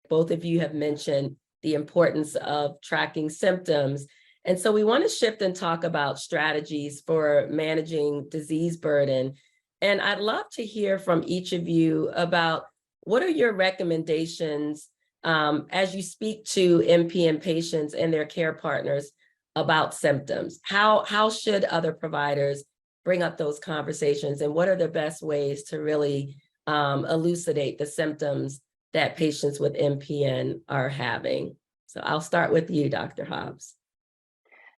both of you have mentioned the importance of tracking symptoms. And so we want to shift and talk about strategies for managing disease burden. And I'd love to hear from each of you about what are your recommendations as you speak to MPN patients and their care partners about symptoms. How should other providers bring up those conversations, and what are the best ways to really elucidate the symptoms that patients with MPN are having? So I'll start with you, Dr. Hobbs.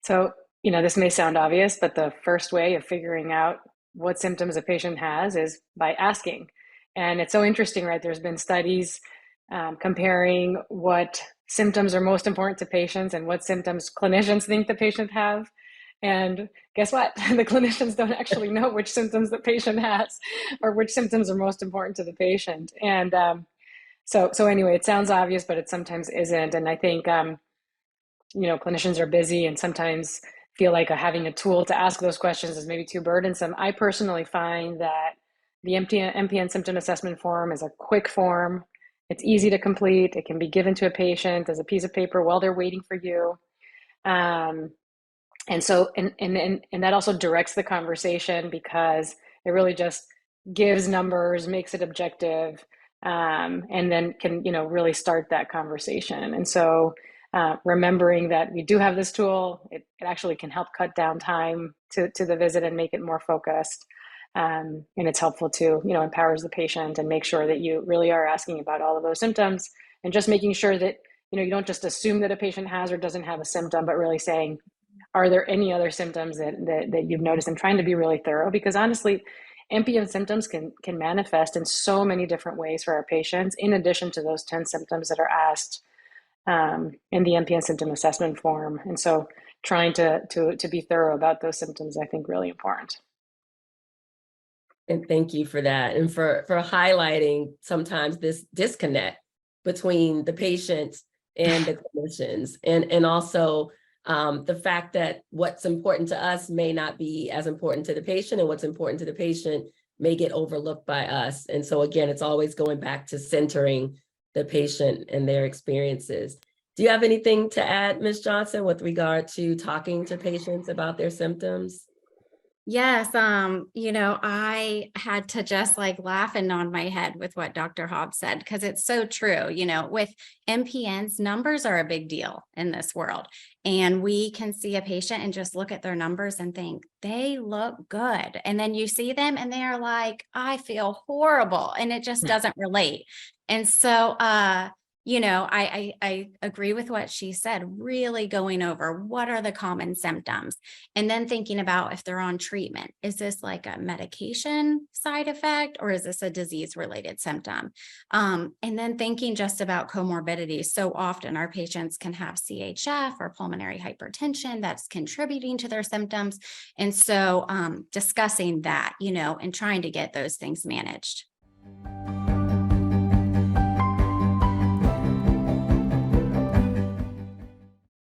So, this may sound obvious, but the first way of figuring out what symptoms a patient has is by asking. And it's so interesting, right? There's been studies comparing what symptoms are most important to patients and what symptoms clinicians think the patient have. And guess what? The clinicians don't actually know which symptoms the patient has or which symptoms are most important to the patient. And so anyway, it sounds obvious, but it sometimes isn't. And I think, clinicians are busy and sometimes feel like having a tool to ask those questions is maybe too burdensome. I personally find that the MPN symptom assessment form is a quick form. It's easy to complete. It can be given to a patient as a piece of paper while they're waiting for you. And that also directs the conversation because it really just gives numbers, makes it objective, and then can, really start that conversation. And so remembering that we do have this tool, it actually can help cut down time to the visit and make it more focused. And it's helpful to, empowers the patient and make sure that you really are asking about all of those symptoms and just making sure that, you don't just assume that a patient has or doesn't have a symptom, but really saying, are there any other symptoms that you've noticed, and trying to be really thorough, because honestly, MPN symptoms can manifest in so many different ways for our patients, in addition to those 10 symptoms that are asked in the MPN symptom assessment form. And so trying to be thorough about those symptoms, I think, really important. And thank you for that. And for highlighting sometimes this disconnect between the patients and the clinicians, and also the fact that what's important to us may not be as important to the patient, and what's important to the patient may get overlooked by us. And so again, it's always going back to centering the patient and their experiences. Do you have anything to add, Ms. Johnson, with regard to talking to patients about their symptoms? Yes, I had to just laugh and nod my head with what Dr. Hobbs said, because it's so true. With MPNs, numbers are a big deal in this world. And we can see a patient and just look at their numbers and think they look good. And then you see them and they're like, I feel horrible. And it just doesn't relate. And so, I agree with what she said, really going over what are the common symptoms, and then thinking about if they're on treatment. Is this like a medication side effect, or is this a disease related symptom? And then thinking just about comorbidities. So often our patients can have CHF or pulmonary hypertension that's contributing to their symptoms. And so discussing that, and trying to get those things managed.